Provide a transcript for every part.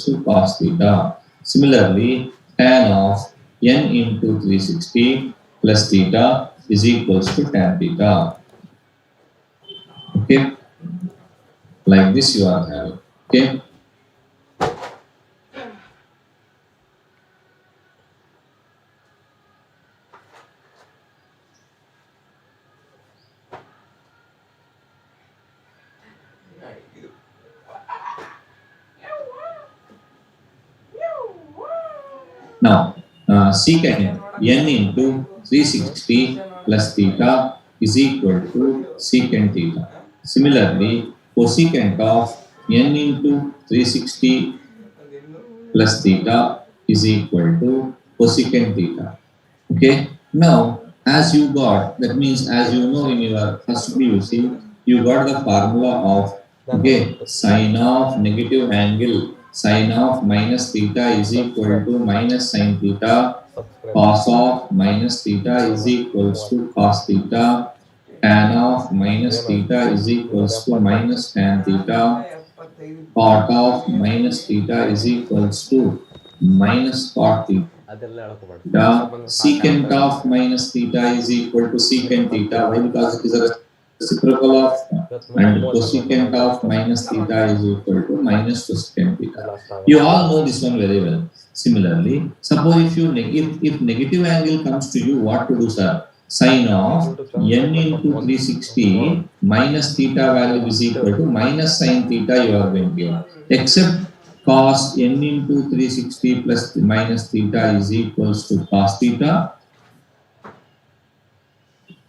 equals to cos theta. Similarly, tan of n into 360 plus theta is equals to tan theta. Okay, like this you are having. Okay. Now, secant n into 360 plus theta is equal to secant theta. Similarly, cosecant of n into 360 plus theta is equal to cosecant theta. Okay. Now, as you got, that means as you know in your first PUC, you got the formula of sine of negative angle sine of minus theta is equal to minus sine theta, cos of minus theta is equals to cos theta, tan of minus theta is equals to minus tan theta, cot of minus theta is equals to minus cot theta. Secant of minus theta is equal to secant theta. Why? Because it is a reciprocal of, and cosecant of minus theta is equal to minus cosecant theta. You all know this one very well. Similarly, suppose if you if negative angle comes to you, what to do, sir? Sine of n into 360 minus theta value is equal to minus sine theta you are going to get. Except cos n into 360 plus minus theta is equals to cos theta.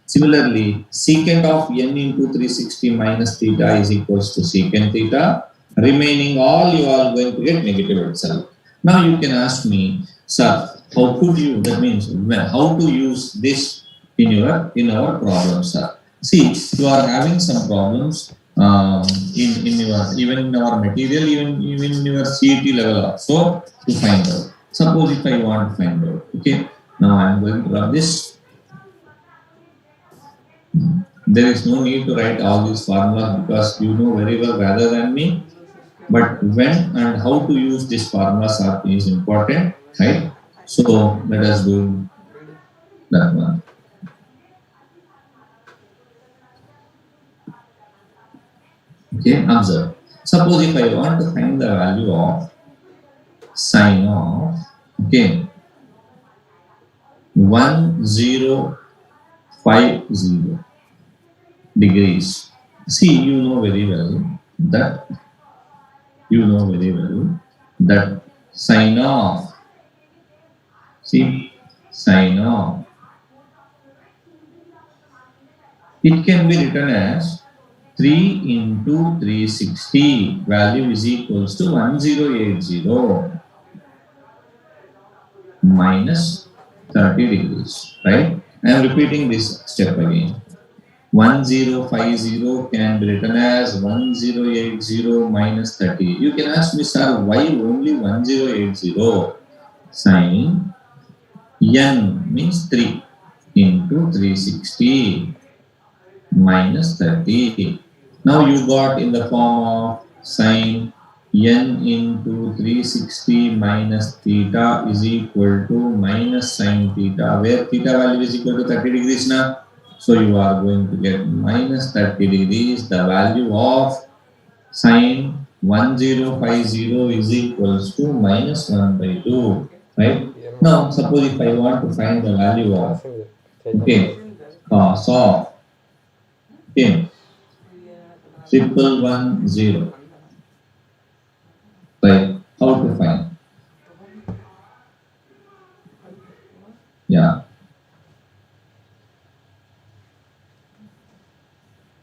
Similarly, secant of n into 360 minus theta is equals to secant theta. Remaining all you are going to get negative itself. Now you can ask me, sir, how could you, that means how to use this in our problem, sir? See, you are having some problems in your, even in our material, even in your CET level also to find out. Suppose if I want to find out, okay, now I am going to run this. There is no need to write all these formulas because you know very well rather than me. But when and how to use this formulas is important, right? So let us do that one. Okay, observe. Suppose if I want to find the value of sine of 1050 degrees. See, you know very well that sine of, sine of, it can be written as 3 into 360 value is equals to 1080 minus 30 degrees, right? I am repeating this step again. 1050 can be written as 1080 minus 30. You can ask me, sir, why only 1080? Sine n means 3 into 360 minus 30. Now you got in the form of sine n into 360 minus theta is equal to minus sine theta, where theta value is equal to 30 degrees now. So you are going to get minus 30 degrees. The value of sine 1050 is equals to minus 1 by 2. Right? Now suppose if I want to find the value of cos of 1110. Right? How to find? Yeah.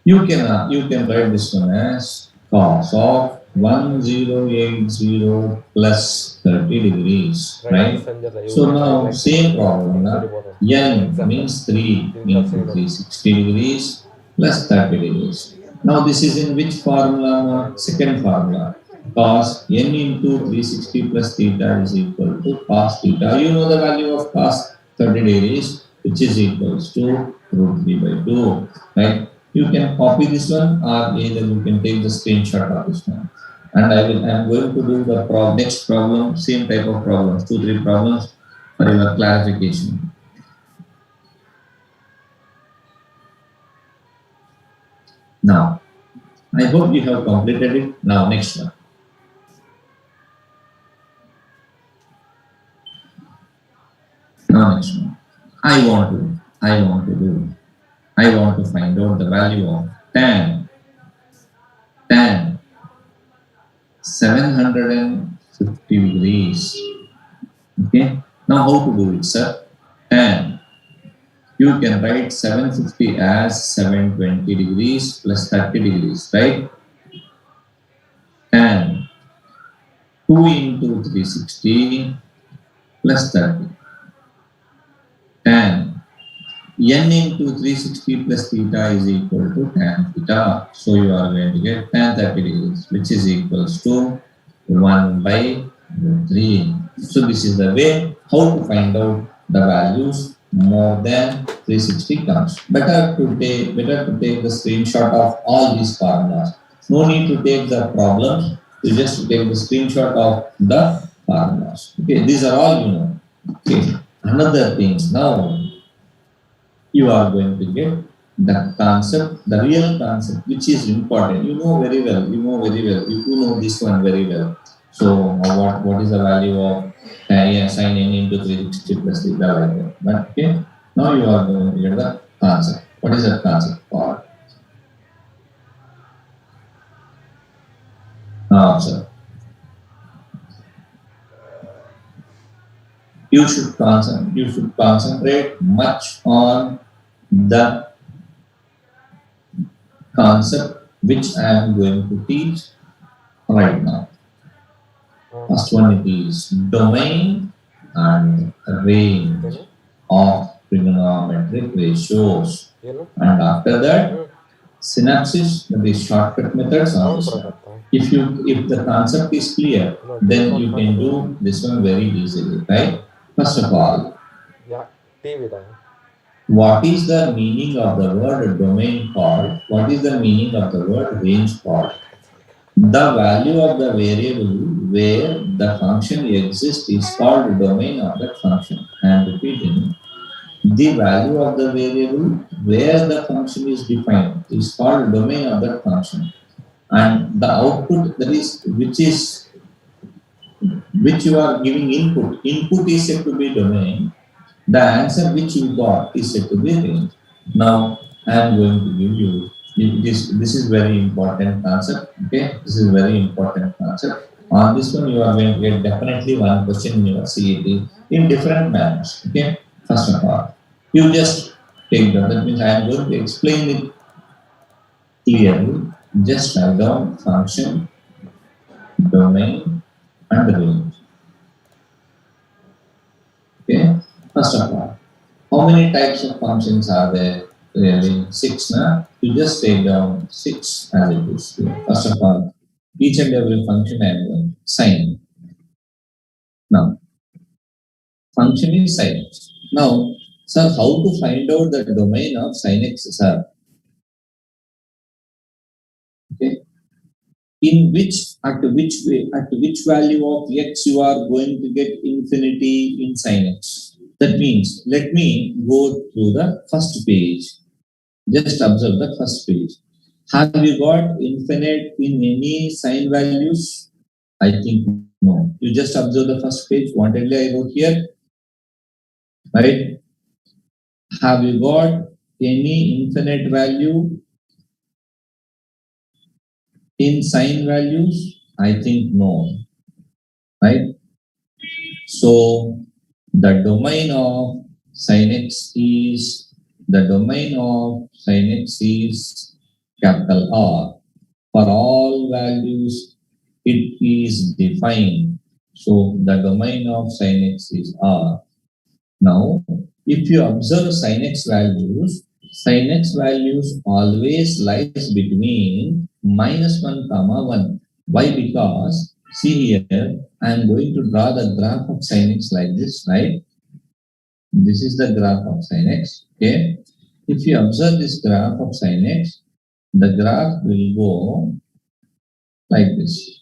You can write this one as cos of 1080 plus 30 degrees, right? So now same problem. N means 3 into 360 degrees plus 30 degrees. Now this is in which formula? Second formula. Cos n into 360 plus theta is equal to cos theta. You know the value of cos 30 degrees, which is equals to root 3 by 2, right? You can copy this one or either you can take the screenshot of this one. and I'm going to do the next problem, same type of problems, two, three problems for your clarification. Now, I hope you have completed it. Now, next one. Now, next one. I want to find out the value of tan 750 degrees. Okay. Now, how to do it, sir? Tan. You can write 750 as 720 degrees plus 30 degrees, right? Tan 2 into 360 plus 30. Tan n into 360 plus theta is equal to tan theta. So you are going to get tan 30 degrees, which is equals to 1 by 3. So this is the way how to find out the values more than 360 comes. Better to take the screenshot of all these formulas. No need to take the problems. You just take the screenshot of the formulas. Okay, these are all you know. Okay, another things now you are going to get the concept, the real concept, which is important. You know very well. You know this one very well. So what is the value of sin n into 360 plus theta like that. But okay, now you are going to get the concept. What is that concept for? Now, sir, you should concentrate much on the concept which I am going to teach right now. First one is domain and range of trigonometric ratios. And after that, synapses, that is shortcut methods also. If the concept is clear, then you can do this one very easily, right? First of all, what is the meaning of the word domain called? What is the meaning of the word range called? The value of the variable where the function exists is called domain of that function. I am repeating. The value of the variable where the function is defined is called domain of that function. And the output that is which you are giving input. Input is said to be domain. The answer which you got is said to be range. Now I am going to give you this is very important concept. Okay, this is very important concept. On this one, you are going to get definitely one question in your CET in different manners. Okay, first of all, you just take down. That means I am going to explain it clearly. Just write down function, domain, and range. Okay, first of all, how many types of functions are there? Really, 6. Now, you just take down 6 as it is. First of all, each and every function I am going to sin. Now, function is sin x. Now, sir, how to find out the domain of sin x, sir? Okay. At which value of x you are going to get infinity in sin x? That means, let me go through the first page. Just observe the first page. Have you got infinite in any sign values? I think no. You just observe the first page. Wantedly I wrote here. Right? Have you got any infinite value in sign values? I think no. Right? So the domain of sin x is capital R. For all values, it is defined. So the domain of sin x is R. Now, if you observe sin x values always lies between -1, 1. Why? Because see here, I am going to draw the graph of sin x like this, right? This is the graph of sin x. Okay. If you observe this graph of sin x, the graph will go like this.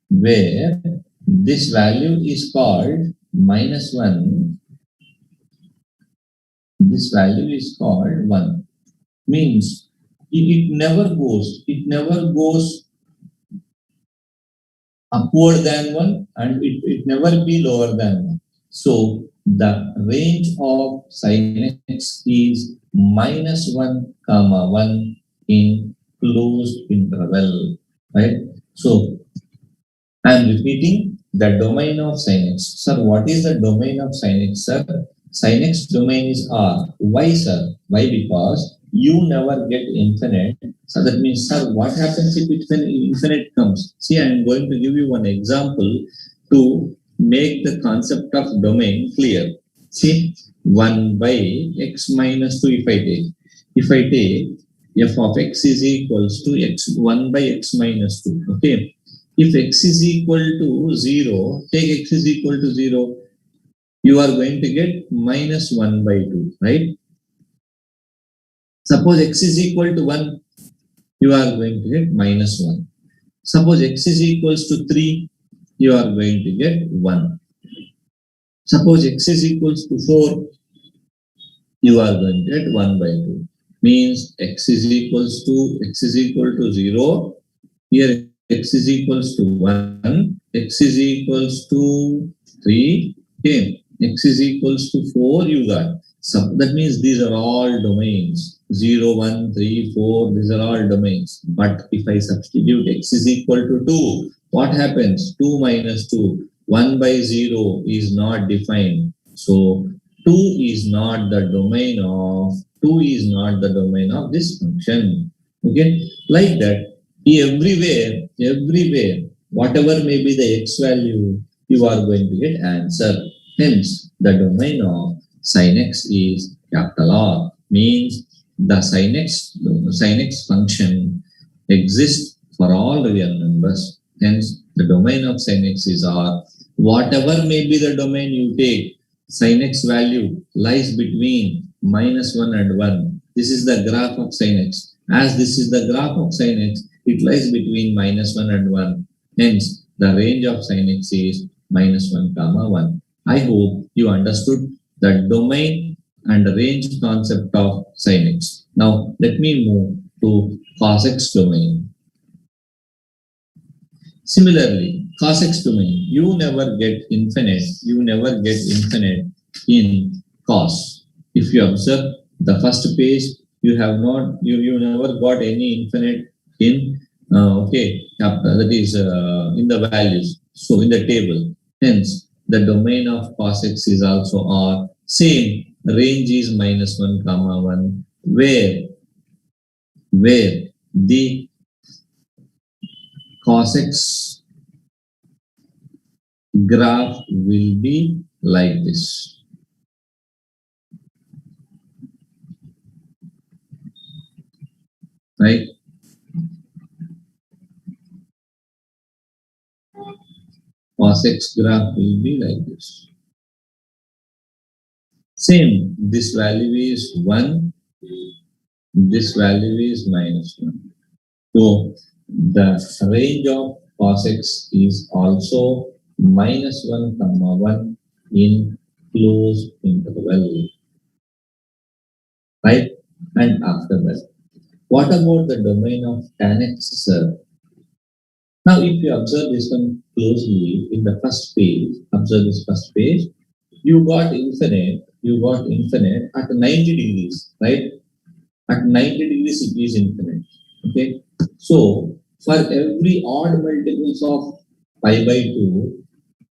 where this value is called minus 1, this value is called 1. Means it never goes upward than 1 and it never be lower than 1. So the range of sin x is minus 1 comma 1 in closed interval, right? So I am repeating the domain of sin x. Sir, what is the domain of sin x, sir? Sin x domain is R. Why, sir? Why? Because you never get infinite. So that means, sir, what happens if it when infinite comes? See, I am going to give you one example to make the concept of domain clear. See, 1 by x minus 2 if I take f of x is equals to x 1 by x minus 2. Okay. If x is equal to 0, take x is equal to 0, you are going to get minus 1 by 2, right? Suppose x is equal to 1, you are going to get minus 1. Suppose x is equals to 3, you are going to get 1. Suppose x is equals to 4, you are going to get 1 by 2. Means x is equal to 0. Here x is equals to 1, x is equals to 3, okay, x is equals to 4 you got. So that means these are all domains, 0, 1, 3, 4, these are all domains. But if I substitute x is equal to 2, what happens? 2 minus 2, 1 by 0 is not defined. So 2 is not the domain of this function. Okay, like that. Everywhere, whatever may be the x value, you are going to get answer. Hence, the domain of sin x is capital R. Means the sin x function exists for all real numbers. Hence, the domain of sin x is R. Whatever may be the domain you take, sin x value lies between minus 1 and 1. This is the graph of sin x. As this is the graph of sin x, it lies between minus 1 and 1. Hence, the range of sin x is minus 1 comma 1. I hope you understood the domain and range concept of sin x. Now, let me move to cos x domain. Similarly, cos x domain, you never get infinite in cos. If you observe the first page, you never got any infinite in that is in the values, so in the table. Hence the domain of cos x is also R. Same range is minus 1 comma 1, where the cos x graph will be like this, right? Cos x graph will be like this. Same, this value is 1, this value is minus 1. So the range of cos x is also minus 1 comma 1 in closed interval, right? And after that, what about the domain of tan x, sir? Now, if you observe this one closely in the first page, observe this first page, you got infinite at 90 degrees, right? At 90 degrees, it is infinite. Okay. So, for every odd multiples of pi by 2,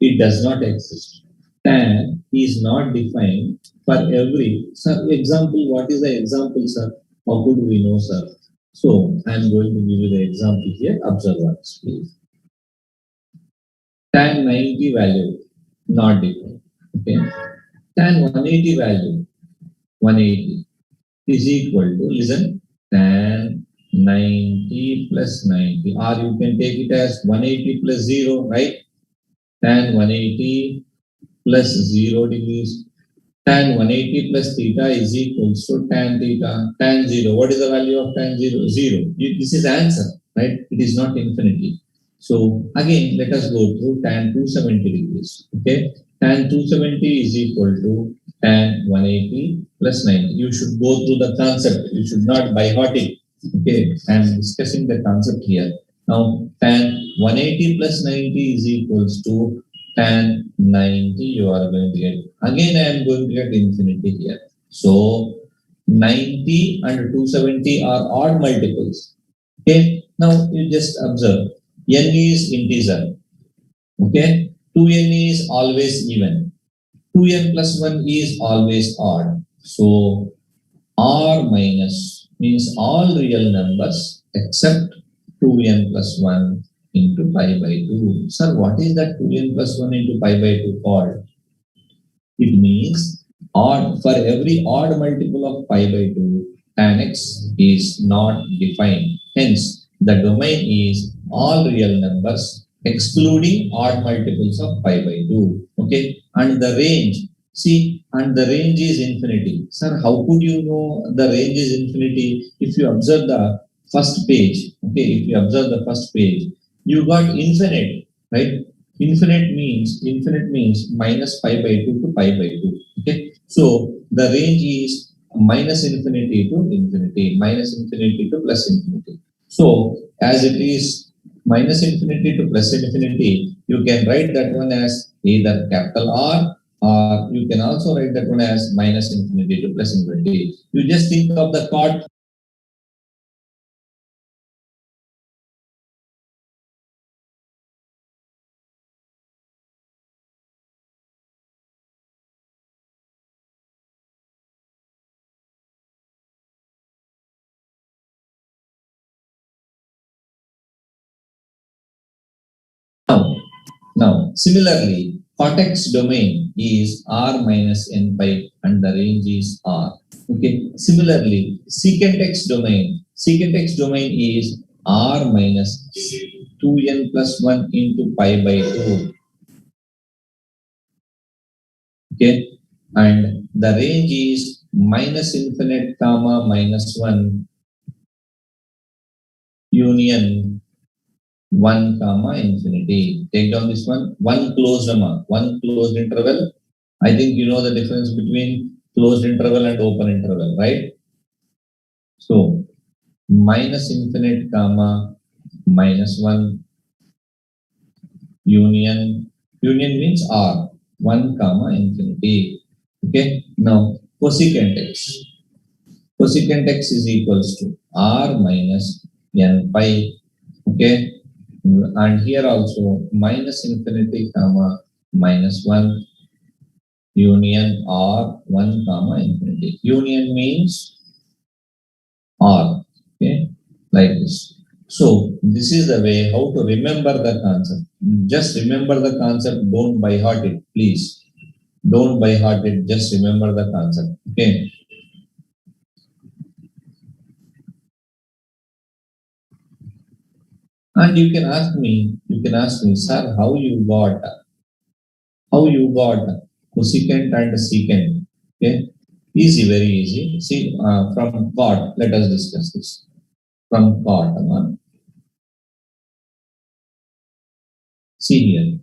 it does not exist. Tan is not defined for every. Sir, example, what is the example, sir? How could we know, sir? So, I am going to give you the example here. Observe once, please. Tan 90 value, not defined. Okay. Tan 180 value, 180 is equal to, listen, tan 90 plus 90, or you can take it as 180 plus 0, right? Tan 180 plus 0 degrees. Tan 180 plus theta is equal to tan theta, tan 0. What is the value of tan 0? 0. This is answer, right? It is not infinity. So again, let us go through tan 270 degrees. Okay, tan 270 is equal to tan 180 plus 90. You should go through the concept. You should not by heart it. Okay, I am discussing the concept here. Now, tan 180 plus 90 is equals to tan 90. You are going to get, again, I am going to get infinity here. So 90 and 270 are odd multiples. Okay, now you just observe n is integer. Okay, 2n is always even. 2n plus 1 is always odd. So r minus means all real numbers except 2n plus 1 into pi by 2. Sir, what is that 2n plus 1 into pi by 2 called? It means odd, for every odd multiple of pi by 2, tan x is not defined. Hence, the domain is all real numbers excluding odd multiples of pi by 2. Okay, and the range, see, and the range is infinity. Sir, how could you know the range is infinity? If you observe the first page, okay, if you observe the first page, you got infinite, right? Infinite means minus pi by 2 to pi by 2. Okay. So the range is minus infinity to infinity, minus infinity to plus infinity. So as it is minus infinity to plus infinity, you can write that one as either capital R, or you can also write that one as minus infinity to plus infinity. You just think of the chord. Now, similarly, cortex domain is R minus n pi and the range is R. Okay. Similarly, secant x domain is R minus 2n plus 1 into pi by 2. Okay. And the range is minus infinite comma minus 1 union 1 comma infinity. Take down this one. One closed interval. I think you know the difference between closed interval and open interval, right? So minus infinite comma minus 1 union means R 1 comma infinity. Okay. Now cosecant x is equals to R minus n pi. Okay. And here also minus infinity comma minus 1 union R 1 comma infinity. Union means R. Okay, like this. So this is the way how to remember the concept. Just remember the concept. Don't by heart it, please. Don't by heart it. Just remember the concept. Okay. And you can ask me, sir, how you got cosecant and secant. Okay, easy, very easy. See, from chord, let us discuss this. From chord, see here.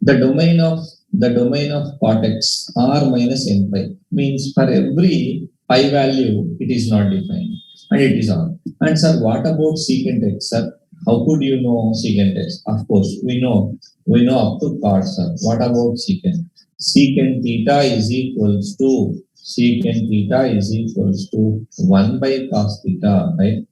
The domain of cortex R minus n pi means for every pi value it is not defined and it is on. And sir, what about secant x, sir? How could you know secant x? Of course, we know up to chord, sir. What about secant? Secant theta is equals to 1 by cos theta, right?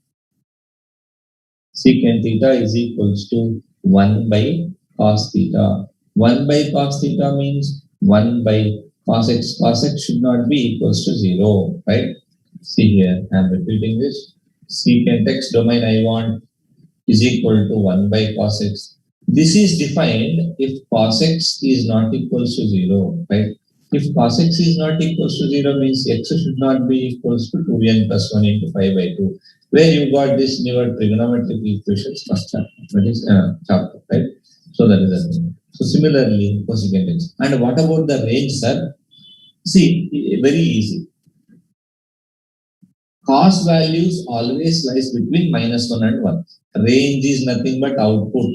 Secant theta is equals to 1 by cos theta. 1 by cos theta means 1 by cos x. Cos x should not be equals to 0, right? See here, I am repeating this. Secant x domain I want is equal to 1 by cos x. This is defined if cos x is not equals to 0, right? If cos x is not equals to 0 means x should not be equals to 2n plus 1 into 5 by 2. Where you got this in your trigonometric equations first chapter, that is chapter, right? So that is the thing. So similarly, cosecant x. And what about the range, sir? See, very easy. cos values always lies between -1 and 1. Range is nothing but output.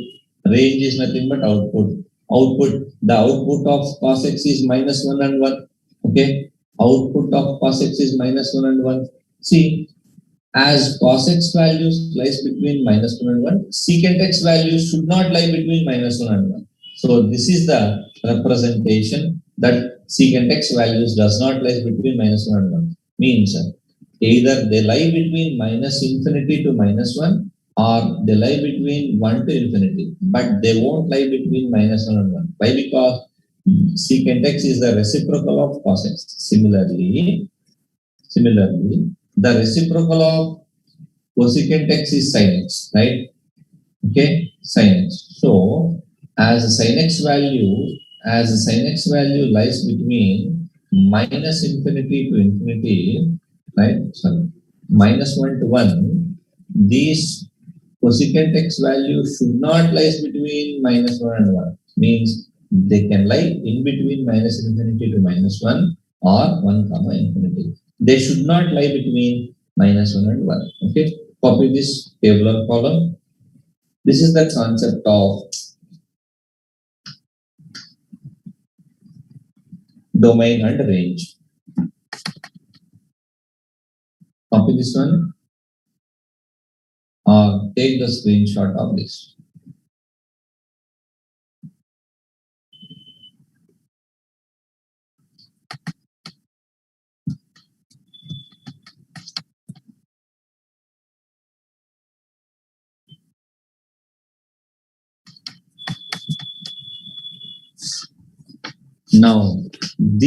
Range is nothing but output. Output, the output of cos x is -1 and 1. Okay. Output of cos x is -1 and 1. See, as cos x values lies between -1 and 1, secant x values should not lie between -1 and 1. So this is the representation that secant x values does not lie between -1 and 1. Means either they lie between minus infinity to -1 or they lie between 1 to infinity, but they won't lie between -1 and 1. Why? Because secant x is the reciprocal of cos x. Similarly, the reciprocal of cosecant x is sin x, right? Okay, sin x. So, as a sin x value lies between minus infinity to infinity, right? Sorry, -1 to 1. These cosecant x value should not lie between -1 and 1. Means they can lie in between minus infinity to -1 or 1 comma infinity. They should not lie between -1 and 1. Okay, copy this tabular column. This is the concept of domain and range. Copy this one or take the screenshot of this. Now,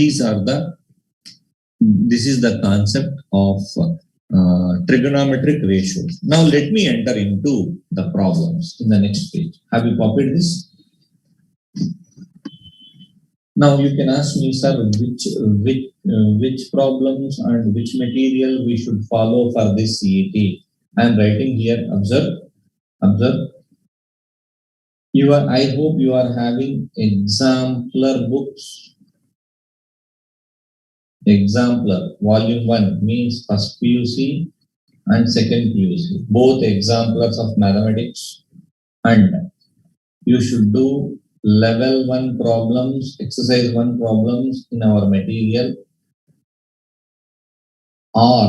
this is the concept of trigonometric ratios. Now, let me enter into the problems in the next page. Have you copied this? Now, you can ask me, sir, which problems and which material we should follow for this CET. I am writing here. Observe. I hope you are having exemplar books. Exemplar volume 1 means first PUC and second PUC, both exemplars of mathematics, and you should do level 1 problems, exercise 1 problems in our material, or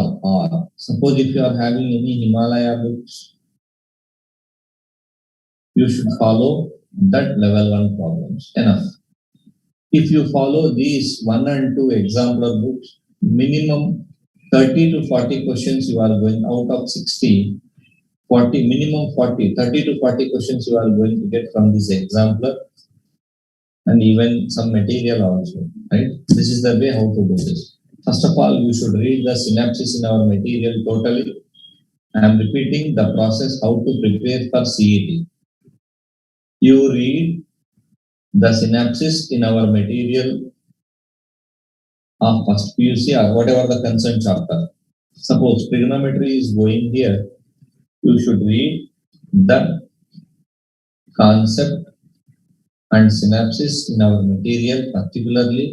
suppose if you are having any Himalaya books, you should follow that level 1 problems. Enough. If you follow these 1 and 2 exemplar books, minimum 30 to 40 questions you are going out of 60, 40, minimum 40, 30 to 40 questions you are going to get from this exemplar and even some material also, right? This is the way how to do this. First of all, you should read the synopsis in our material totally. I am repeating the process how to prepare for CET. You read the synopsis in our material of first PUC or whatever the concerned chapter. Suppose trigonometry is going here, you should read the concept and synopsis in our material particularly.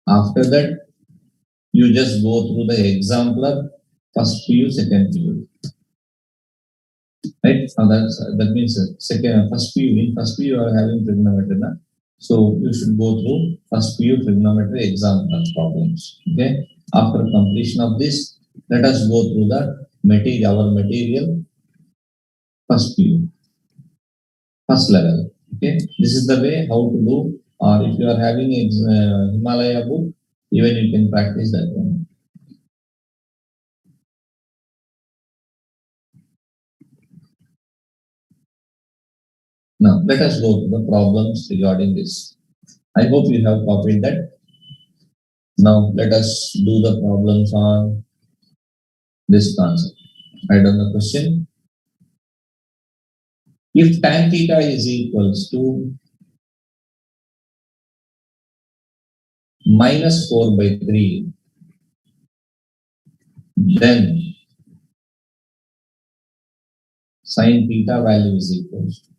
After that, you just go through the exemplar, first PU, second PU. Right? Now that means first PU. In first PU, you are having trigonometry. Na? So you should go through first PU trigonometry exemplar problems. Okay. After completion of this, let us go through the our material first PU, first level. Okay. This is the way how to do. Or if you are having a Himalaya book, even you can practice that one. Now, let us go to the problems regarding this. I hope you have copied that. Now, let us do the problems on this concept. Write down the question. If tan theta is equals to -4/3, then sin theta value is equals to.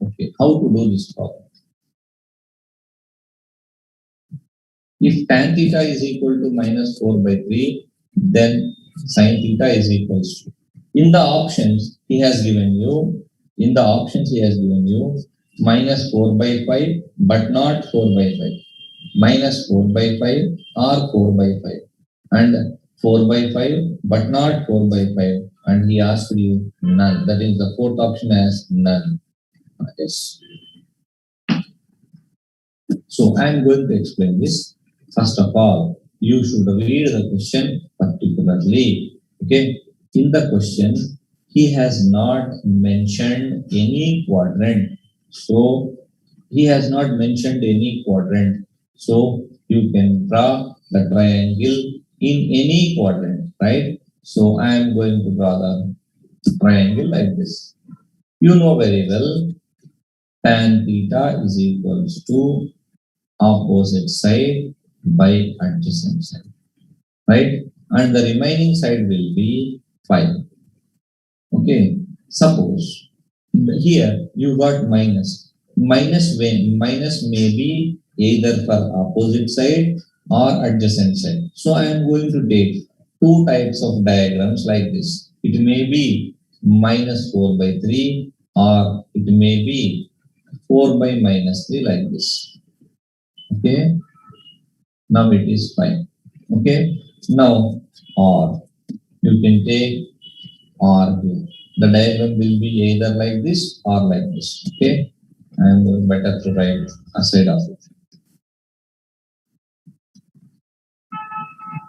Okay, how to do this problem? If tan theta is equal to -4/3, then Sin theta is equals to. In the options, he has given you, minus 4 by 5, but not 4 by 5. Minus 4 by 5 or 4 by 5. And 4 by 5, but not 4 by 5. And he asked you none. That is the fourth option as none. Yes. So I am going to explain this. First of all, you should read the question particularly. Okay. In the question, he has not mentioned any quadrant. So he has not mentioned any quadrant. So you can draw the triangle in any quadrant, right? So I am going to draw the triangle like this. You know very well, tan theta is equals to opposite side by adjacent side, right? And the remaining side will be 5. Okay, suppose here you got minus. Minus may be either for opposite side or adjacent side. So I am going to take two types of diagrams like this. It may be minus 4 by 3 or it may be 4 by minus 3 like this. Okay, now it is fine. Okay, now or you can take or here. The diagram will be either like this or like this. Okay, and better to write aside of it.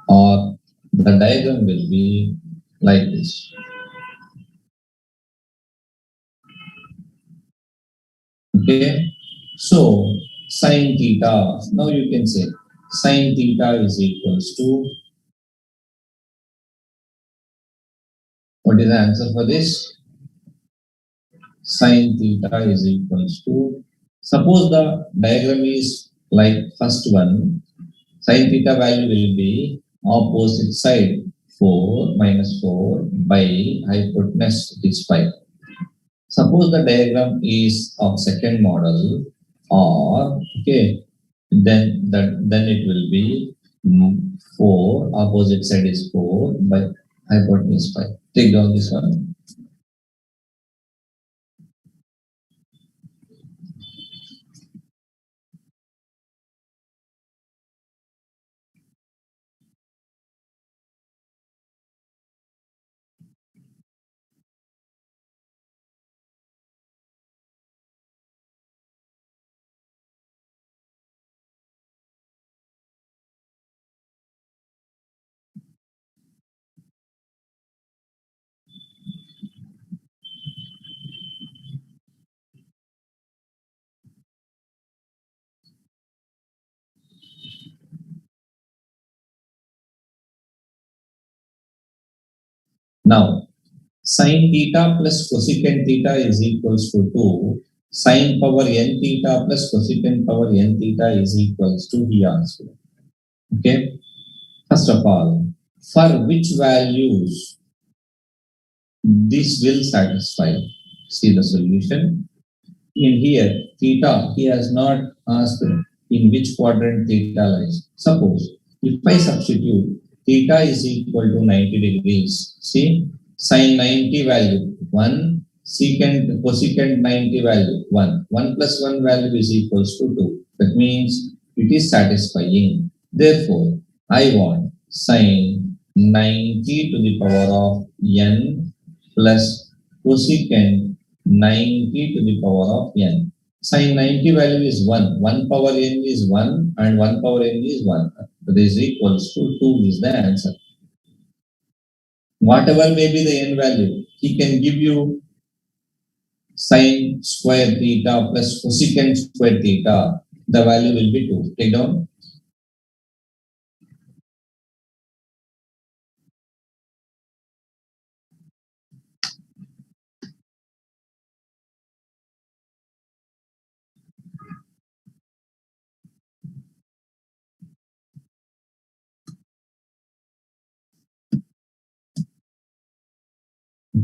Or the diagram will be like this. Okay, so sine theta. Now you can say sine theta is equals to, what is the answer for this? Sine theta is equals to, suppose the diagram is like first one, sine theta value will be opposite side 4 minus 4 by hypotenuse is 5. Suppose the diagram is of second model, or okay, then it will be 4 opposite side is 4 by hypotenuse 5. Take down this one. Now sin theta plus cosecant theta is equals to 2. Sin power n theta plus cosecant power n theta is equals to, he asked. Okay. First of all, for which values this will satisfy? See the solution. In here, theta, he has not asked in which quadrant theta lies. Suppose if I substitute theta is equal to 90 degrees, see, sin 90 value 1, cosecant 90 value 1. 1 plus 1 value is equals to 2. That means it is satisfying. Therefore, I want sin 90 to the power of n plus cosecant 90 to the power of n. Sin 90 value is 1. 1 power n is 1 and 1 power n is 1. That is equals to 2 is the answer. Whatever may be the n value, he can give you sin square theta plus cosecant square theta. The value will be 2. Take down.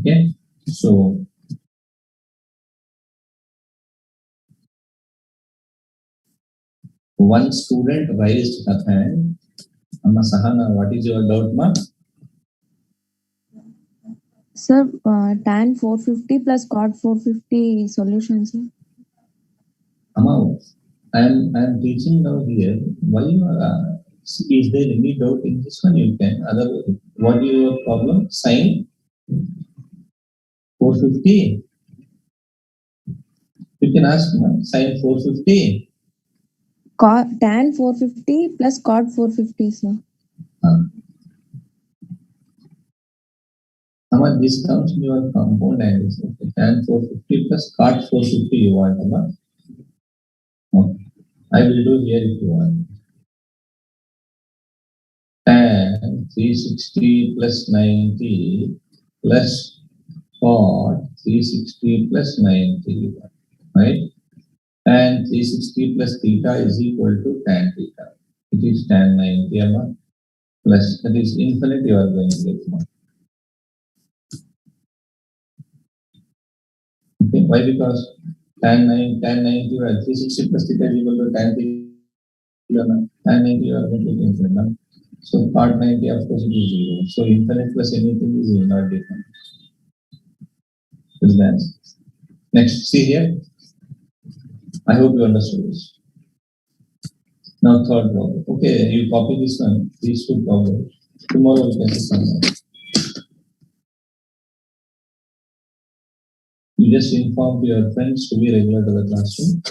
Okay. So one student raised her hand. Amma Sahana, what is your doubt, ma? Sir, tan 450 plus cot 450 solution, sir. Amma, I'm teaching now here. Why you are, is there any doubt in this one? You can. Otherwise, what is your problem? Sin 450. You can ask me. Sin 450. Tan 450 plus cot 450, sir. Amma, this comes in your compound angles. Okay. Tan 450 plus cot 450 you want, Amma? Okay. I will do here if you want. Tan 360 plus 90 plus cot 360 plus 90, right? Tan 360 plus theta is equal to tan theta. It is tan 90, Amma, plus that is infinite you are going to get one. Okay, why? Because tan 90 or 360 plus theta is equal to tan theta. Tan 90 you are going to get infinite. So cot 90 of course it is 0. So infinite plus anything is not different. Is that? Next, see here. I hope you understood this. Now third problem. Okay, you copy this one, these two problems. Tomorrow we can see some. You just inform your friends to be regular to the classroom.